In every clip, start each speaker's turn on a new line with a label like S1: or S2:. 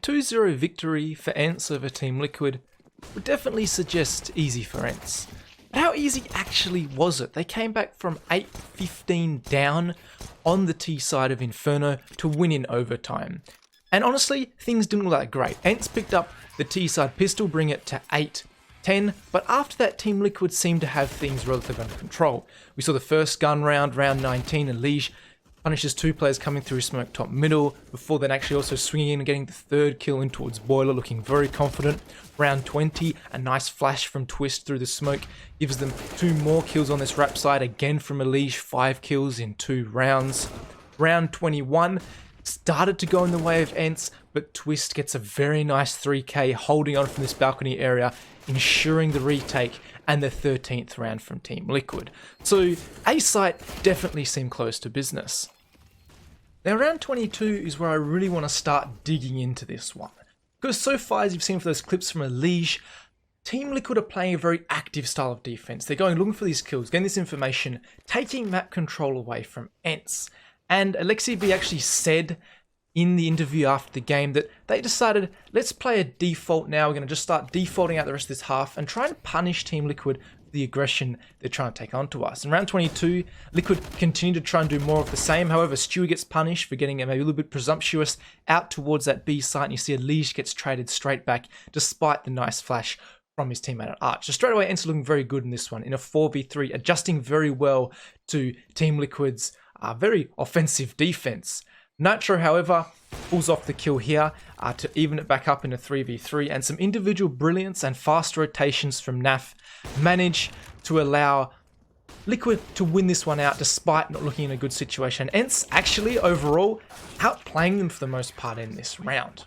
S1: 2-0 victory for ENCE over Team Liquid would definitely suggest easy for ENCE. But how easy actually was it? They came back from 8-15 down on the T side of Inferno to win in overtime. And honestly, things didn't look that great. ENCE picked up the T side pistol, bring it to 8-10, but after that, Team Liquid seemed to have things relatively under control. We saw the first gun round 19, and Lige punishes two players coming through smoke top middle, before then actually also swinging in and getting the third kill in towards Boiler, looking very confident. Round 20, a nice flash from Twist through the smoke, gives them 2 more kills on this rap side, again from Lige, 5 kills in 2 rounds. Round 21, started to go in the way of ENCE, but Twist gets a very nice 3k holding on from this balcony area, ensuring the retake and the 13th round from Team Liquid. So A site definitely seemed close to business. Now round 22 is where I really want to start digging into this one. Because so far, as you've seen for those clips from Lige, Team Liquid are playing a very active style of defense. They're going looking for these kills, getting this information, taking map control away from ENCE. And Alexi V actually said in the interview after the game that they decided, let's play a default now. We're going to just start defaulting out the rest of this half and try and punish Team Liquid for the aggression they're trying to take onto us. In round 22, Liquid continue to try and do more of the same. However, Stewie gets punished for getting maybe a little bit presumptuous out towards that B site, and you see Lige gets traded straight back despite the nice flash from his teammate at Arch. So straight away, ENCE looking very good in this one, in a 4v3, adjusting very well to Team Liquid's very offensive defense. Nitro, however, pulls off the kill here to even it back up in a 3v3, and some individual brilliance and fast rotations from NAF manage to allow Liquid to win this one out despite not looking in a good situation. ENCE actually overall outplaying them for the most part in this round.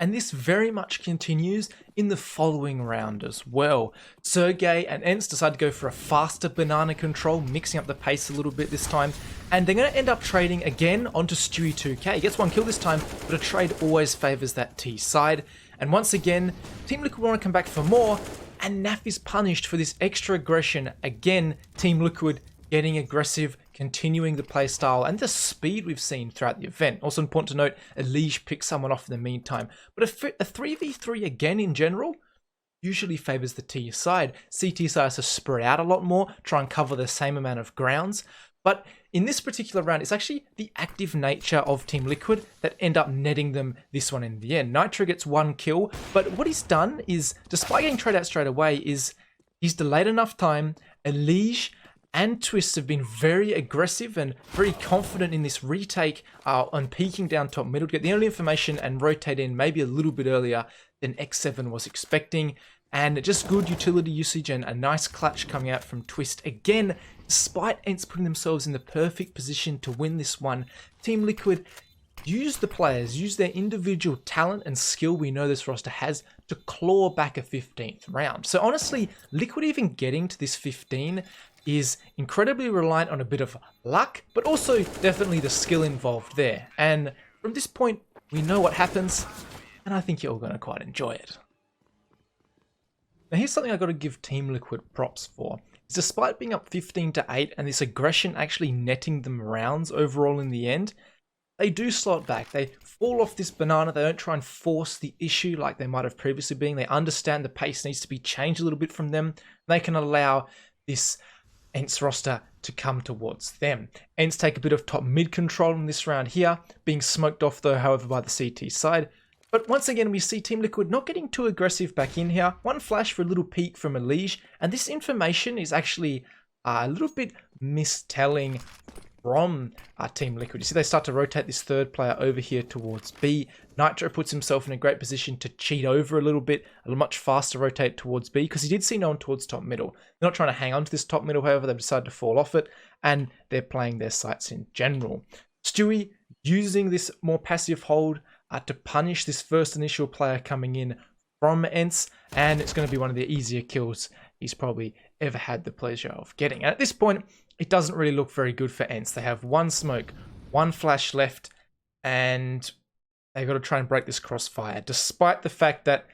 S1: And this very much continues in the following round as well. Sergey and ENCE decide to go for a faster banana control, mixing up the pace a little bit this time. And they're going to end up trading again onto Stewie 2k. He gets one kill this time, but a trade always favors that T side. And once again, Team Liquid want to come back for more, and NAF is punished for this extra aggression. Again, Team Liquid getting aggressive, continuing the play style and the speed we've seen throughout the event. Also important to note, Lige picks someone off in the meantime. But a 3v3 again in general usually favors the T side. CT side has to spread out a lot more, try and cover the same amount of grounds. But in this particular round, it's actually the active nature of Team Liquid that end up netting them this one in the end. Nitro gets 1 kill, but what he's done is, despite getting traded out straight away, is he's delayed enough time. Lige and Twist have been very aggressive and very confident in this retake on peeking down top middle to get the early information and rotate in maybe a little bit earlier than X7 was expecting. And just good utility usage and a nice clutch coming out from Twist. Again, despite ENCE putting themselves in the perfect position to win this one, Team Liquid use the players, use their individual talent and skill we know this roster has to claw back a 15th round. So honestly, Liquid even getting to this 15 is incredibly reliant on a bit of luck, but also definitely the skill involved there. And from this point, we know what happens, and I think you're all going to quite enjoy it. Now here's something I've got to give Team Liquid props for. Is despite being up 15-8 and this aggression actually netting them rounds overall in the end, they do slot back. They fall off this banana. They don't try and force the issue like they might have previously been. They understand the pace needs to be changed a little bit from them. They can allow this ENCE roster to come towards them. ENCE take a bit of top mid control in this round here, being smoked off though, however, by the CT side. But once again, we see Team Liquid not getting too aggressive back in here. One flash for a little peek from a Lige, and this information is actually a little bit mistelling from Team Liquid. You see they start to rotate this third player over here towards B. Nitro puts himself in a great position to cheat over a little bit, a much faster rotate towards B, because he did see no one towards top middle. They're not trying to hang on to this top middle, however, they've decided to fall off it, and they're playing their sights in general. Stewie using this more passive hold to punish this first initial player coming in from ENCE, and it's going to be one of the easier kills he's probably ever had the pleasure of getting. And at this point, it doesn't really look very good for ENCE. They have 1 smoke, 1 flash left, and they've got to try and break this crossfire, despite the fact that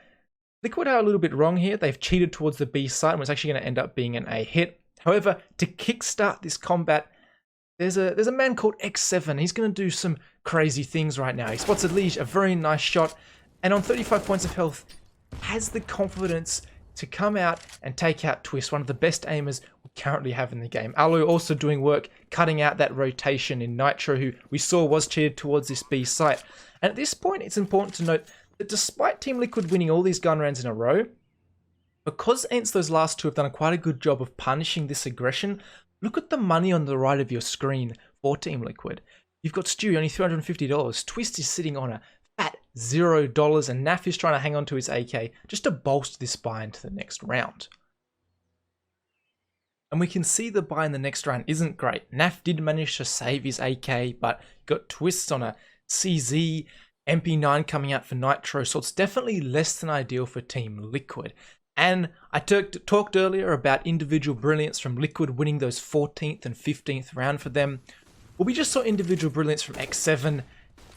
S1: Liquid are a little bit wrong here. They've cheated towards the B side and was actually going to end up being an A hit. However, to kickstart this combat, there's a man called X7. He's going to do some crazy things right now. He spots a Lige, a very nice shot, and on 35 points of health, has the confidence to come out and take out Twist, one of the best aimers we currently have in the game. Alu also doing work, cutting out that rotation in Nitro, who we saw was cheered towards this B site. And at this point, it's important to note that despite Team Liquid winning all these gun rounds in a row, because ENCE those last two have done quite a good job of punishing this aggression, look at the money on the right of your screen for Team Liquid. You've got Stewie, only $350. Twist is sitting on a fat $0, and Naf is trying to hang on to his AK just to bolster this buy into the next round. And we can see the buy in the next round isn't great. Naf did manage to save his AK, but got Twists on a CZ, MP9 coming out for Nitro, so it's definitely less than ideal for Team Liquid. And I talked earlier about individual brilliance from Liquid winning those 14th and 15th round for them. Well, we just saw individual brilliance from X7,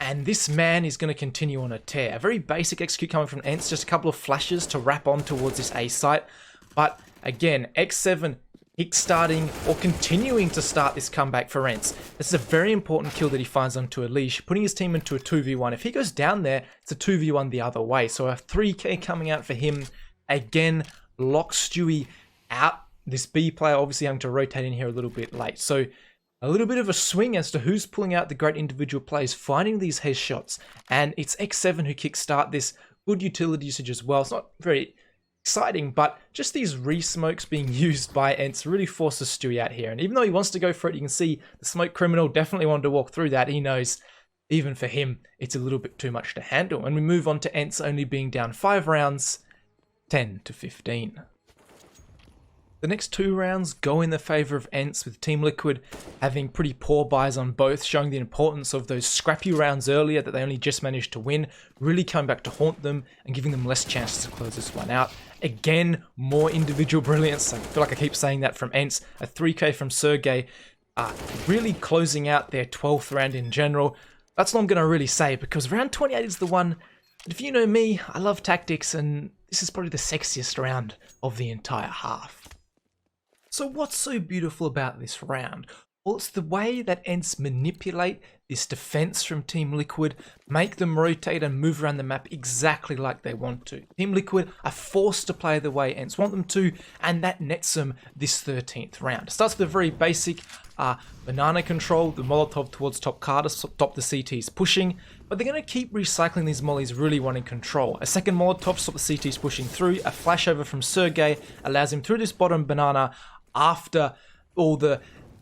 S1: and this man is going to continue on a tear. A very basic execute coming from ENCE, just a couple of flashes to wrap on towards this A site. But again, X7 kickstarting or continuing to start this comeback for ENCE. This is a very important kill that he finds onto a leash, putting his team into a 2v1. If he goes down there, it's a 2v1 the other way. So a 3k coming out for him. Again, locks Stewie out. This B player obviously having to rotate in here a little bit late. So a little bit of a swing as to who's pulling out the great individual plays, finding these headshots. And it's X7 who kickstart this. Good utility usage as well. It's not very exciting, but just these re-smokes being used by ENCE really forces Stewie out here. And even though he wants to go for it, you can see the smoke criminal definitely wanted to walk through that. He knows even for him, it's a little bit too much to handle. And we move on to ENCE only being down 5 rounds, 10 to 15. The next 2 rounds go in the favour of ENCE, with Team Liquid having pretty poor buys on both, showing the importance of those scrappy rounds earlier that they only just managed to win, really coming back to haunt them and giving them less chances to close this one out. Again, more individual brilliance. I feel like I keep saying that from ENCE. A 3k from Sergey, really closing out their 12th round in general. That's all I'm going to really say, because round 28 is the one that, if you know me, I love tactics, and this is probably the sexiest round of the entire half. So what's so beautiful about this round? Well, it's the way that ENCE manipulate this defense from Team Liquid, make them rotate and move around the map exactly like they want to. Team Liquid are forced to play the way ENCE want them to, and that nets them this 13th round. It starts with a very basic banana control, the Molotov towards top car to stop the CTs pushing, but they're going to keep recycling these mollies really wanting control. A second Molotov to stop the CTs pushing through, a flashover from Sergey allows him through this bottom banana after all the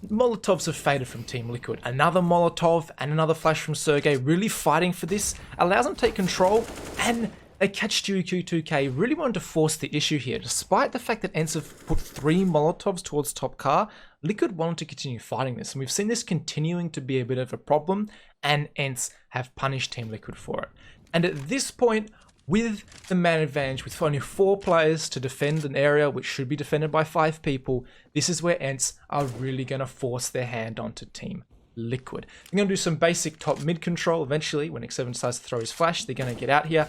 S1: Molotovs have faded from Team Liquid. Another Molotov and another flash from Sergey, really fighting for this, allows them to take control, and they catch Stewie Q2K, really wanting to force the issue here. Despite the fact that ENCE have put 3 Molotovs towards top car, Liquid wanted to continue fighting this, and we've seen this continuing to be a bit of a problem, and ENCE have punished Team Liquid for it. And at this point, with the man advantage, with only 4 players to defend an area which should be defended by 5 people, this is where ENCE are really going to force their hand onto Team Liquid. They're going to do some basic top mid control. Eventually, when X7 decides to throw his flash, they're going to get out here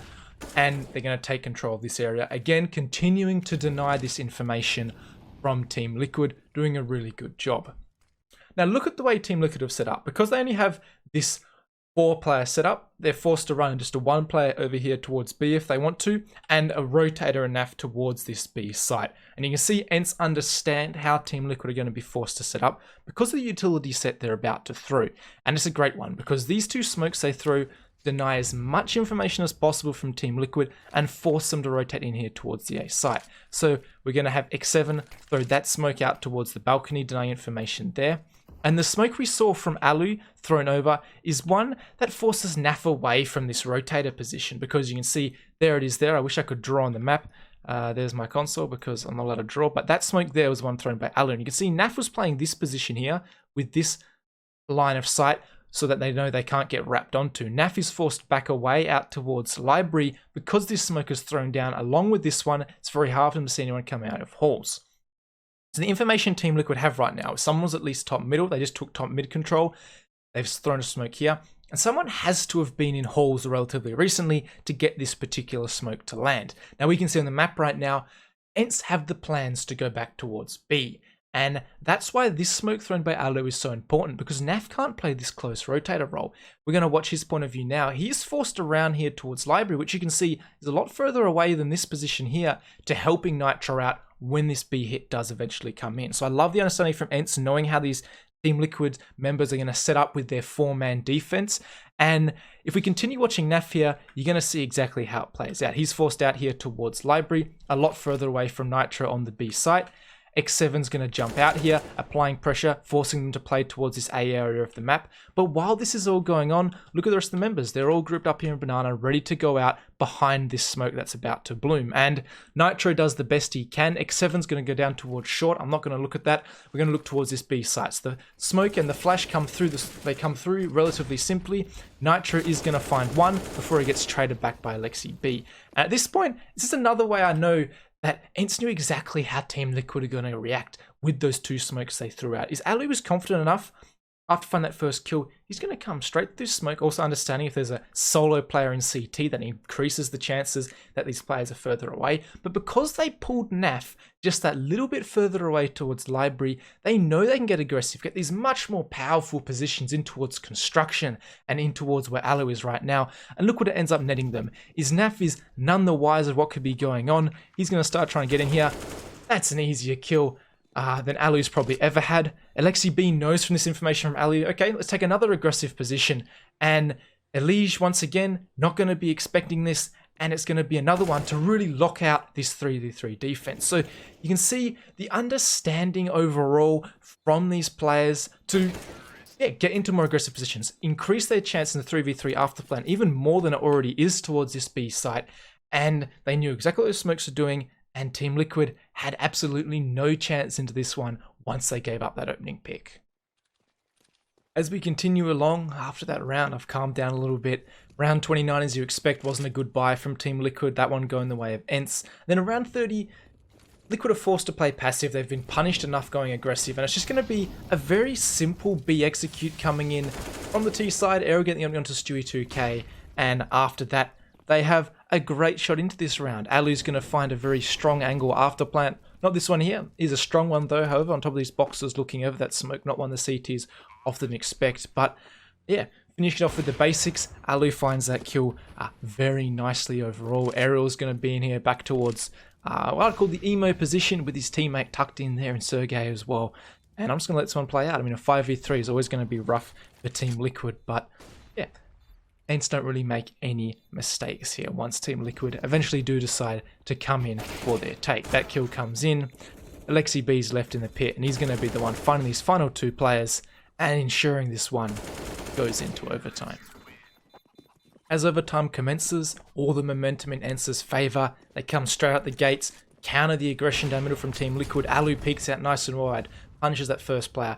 S1: and they're going to take control of this area. Again, continuing to deny this information from Team Liquid, doing a really good job. Now look at the way Team Liquid have set up. Because they only have this 4-player setup, they're forced to run just a 1-player over here towards B if they want to, and a rotator and NAF towards this B site. And you can see ENCE understand how Team Liquid are going to be forced to set up because of the utility set they're about to throw. And it's a great one, because these 2 smokes they throw deny as much information as possible from Team Liquid and force them to rotate in here towards the A site. So we're going to have X7 throw that smoke out towards the balcony, denying information there. And the smoke we saw from Alu thrown over is one that forces NAF away from this rotator position, because you can see there it is there. I wish I could draw on the map. There's my console because I'm not allowed to draw, but that smoke there was one thrown by Alu. And you can see NAF was playing this position here with this line of sight so that they know they can't get wrapped onto. NAF is forced back away out towards library because this smoke is thrown down along with this one. It's very hard for them to see anyone come out of halls. So the information Team Liquid have right now, if someone's at least top middle, they just took top mid control, they've thrown a smoke here, and someone has to have been in halls relatively recently to get this particular smoke to land. Now we can see on the map right now, ENCE have the plans to go back towards B, And that's why this smoke thrown by Alu is so important, because Naf can't play this close rotator role. We're going to watch his point of view now. He's forced around here towards Library, which you can see is a lot further away than this position here, to helping Nitro out when this B hit does eventually come in. So I love the understanding from ENCE, knowing how these Team Liquid members are going to set up with their 4-man defense. And if we continue watching Naf here, you're going to see exactly how it plays out. He's forced out here towards Library, a lot further away from Nitro on the B site. X7's going to jump out here, applying pressure, forcing them to play towards this A area of the map. But while this is all going on, look at the rest of the members. They're all grouped up here in Banana, ready to go out behind this smoke that's about to bloom. And Nitro does the best he can. X7's going to go down towards short. I'm not going to look at that. We're going to look towards this B site. So the smoke and the flash come through. They come through relatively simply. Nitro is going to find one before he gets traded back by Alexi B. At this point, this is another way I know that ENCE knew exactly how Team Liquid are going to react with those 2 smokes they threw out. Is Ali was confident enough after finding that first kill, he's going to come straight through smoke, also understanding if there's a solo player in CT, that increases the chances that these players are further away. But because they pulled Naf just that little bit further away towards Library, they know they can get aggressive, get these much more powerful positions in towards construction and in towards where Alu is right now. And look what it ends up netting them. Is Naf is none the wiser what could be going on. He's going to start trying to get in here. That's an easier kill than Alu's probably ever had. Alexi B knows from this information from Alu, okay, let's take another aggressive position. And Elige, once again, not going to be expecting this, and it's going to be another one to really lock out this 3v3 defense. So you can see the understanding overall from these players to get into more aggressive positions, increase their chance in the 3v3 after plan, even more than it already is towards this B site. And they knew exactly what the smokes are doing, and Team Liquid had absolutely no chance into this one once they gave up that opening pick. As we continue along, after that round, I've calmed down a little bit. Round 29, as you expect, wasn't a good buy from Team Liquid, that one going the way of ENCE. Then around 30, Liquid are forced to play passive. They've been punished enough going aggressive, and it's just going to be a very simple B execute coming in from the T side, Aero getting onto Stewie 2K, and after that, they have a great shot into this round. Alu's going to find a very strong angle after plant. Not this one here. Is a strong one though, however, on top of these boxes looking over that smoke. Not one the CTs often expect. But yeah, finishing off with the basics. Alu finds that kill very nicely overall. Aerial's going to be in here back towards what I'd call the emo position with his teammate tucked in there and Sergey as well. And I'm just going to let this one play out. I mean, a 5v3 is always going to be rough for Team Liquid, but yeah. ENCE don't really make any mistakes here once Team Liquid eventually do decide to come in for their take. That kill comes in, Alexi B's left in the pit, and he's going to be the one finding these final 2 players and ensuring this one goes into overtime. As overtime commences, all the momentum in ENCE's favour. They come straight out the gates, counter the aggression down middle from Team Liquid. Alu peeks out nice and wide, punishes that first player.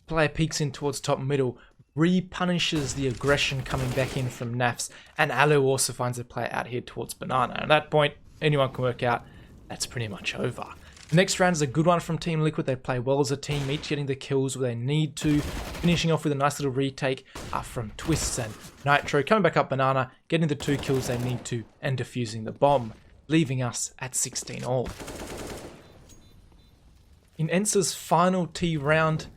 S1: Player peeks in towards top middle, re-punishes the aggression coming back in from Nafs, and Alu also finds a player out here towards Banana. At that point, anyone can work out that's pretty much over. The next round is a good one from Team Liquid. They play well as a team, each getting the kills where they need to, finishing off with a nice little retake from Twists and Nitro, coming back up Banana, getting the 2 kills they need to, and defusing the bomb, leaving us at 16 all. In ENCE's final T round,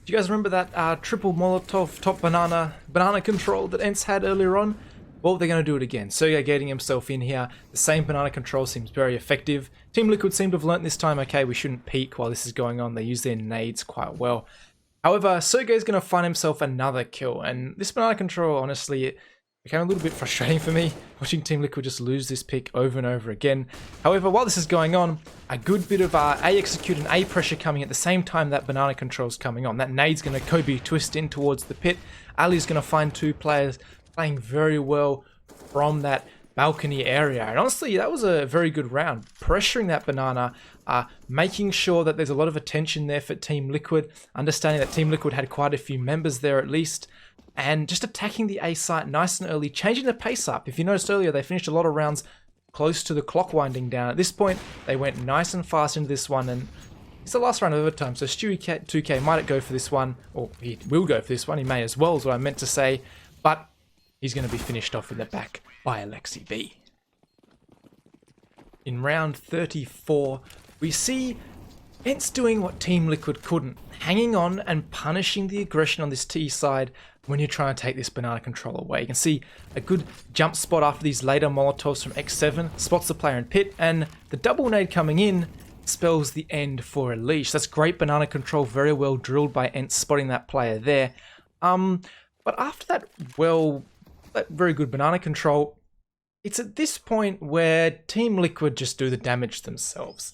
S1: do you guys remember that triple Molotov top banana control that ENCE had earlier on? Well, they're going to do it again. Sergey getting himself in here. The same banana control seems very effective. Team Liquid seem to have learnt this time, okay, we shouldn't peek while this is going on. They use their nades quite well. However, Sergey's going to find himself another kill. And this banana control, honestly, it became a little bit frustrating for me, watching Team Liquid just lose this pick over and over again. However, while this is going on, a good bit of A execute and A pressure coming at the same time that banana control's coming on. That nade's going to Kobe twist in towards the pit. Ali's going to find 2 players playing very well from that balcony area. And honestly, that was a very good round. Pressuring that banana, making sure that there's a lot of attention there for Team Liquid, understanding that Team Liquid had quite a few members there at least, and just attacking the A site nice and early, changing the pace up. If you noticed earlier, they finished a lot of rounds close to the clock winding down. At this point, they went nice and fast into this one, and it's the last round of overtime, so Stewie 2K might go for this one, or he will go for this one, he may as well, is what I meant to say, but he's going to be finished off in the back by Alexi B. In round 34, we see ENCE doing what Team Liquid couldn't, hanging on and punishing the aggression on this T side when you're trying to take this banana control away. You can see a good jump spot after these later Molotovs from X7, spots the player in pit, and the double nade coming in spells the end for Unleash. That's great banana control, very well drilled by ENCE, spotting that player there. But after that, that very good banana control, it's at this point where Team Liquid just do the damage themselves.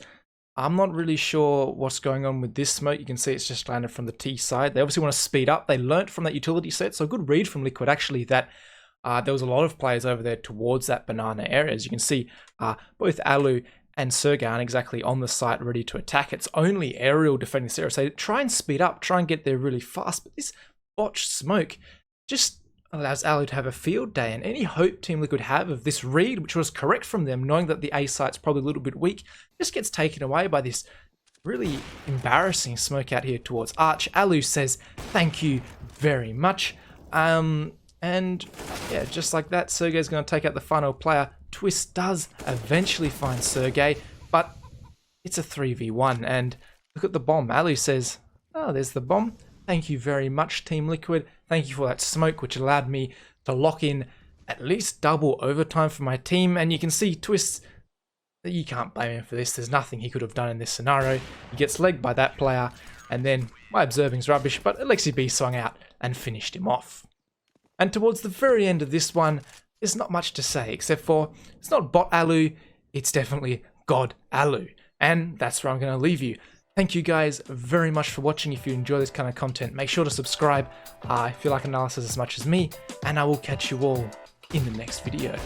S1: I'm not really sure what's going on with this smoke. You can see it's just landed from the T side. They obviously want to speed up. They learnt from that utility set, so a good read from Liquid actually that there was a lot of players over there towards that banana area. As you can see, both Alu and Sergey aren't exactly on the site ready to attack. It's only Aerial defending this area. So try and speed up, try and get there really fast. But this botched smoke just allows Alu to have a field day, and any hope Team Liquid have of this read, which was correct from them, knowing that the A site's probably a little bit weak, just gets taken away by this really embarrassing smoke out here towards Arch. Alu says, thank you very much. And yeah, just like that, Sergey's going to take out the final player. Twist does eventually find Sergey, but it's a 3v1, and look at the bomb. Alu says, oh, there's the bomb. Thank you very much, Team Liquid. Thank you for that smoke, which allowed me to lock in at least double overtime for my team. And you can see Twist, you can't blame him for this. There's nothing he could have done in this scenario. He gets legged by that player, and then my observing's rubbish, but Alexi B swung out and finished him off. And towards the very end of this one, there's not much to say, except for it's not bot Alu, it's definitely God Alu. And that's where I'm going to leave you. Thank you guys very much for watching. If you enjoy this kind of content, make sure to subscribe if you like analysis as much as me, and I will catch you all in the next video.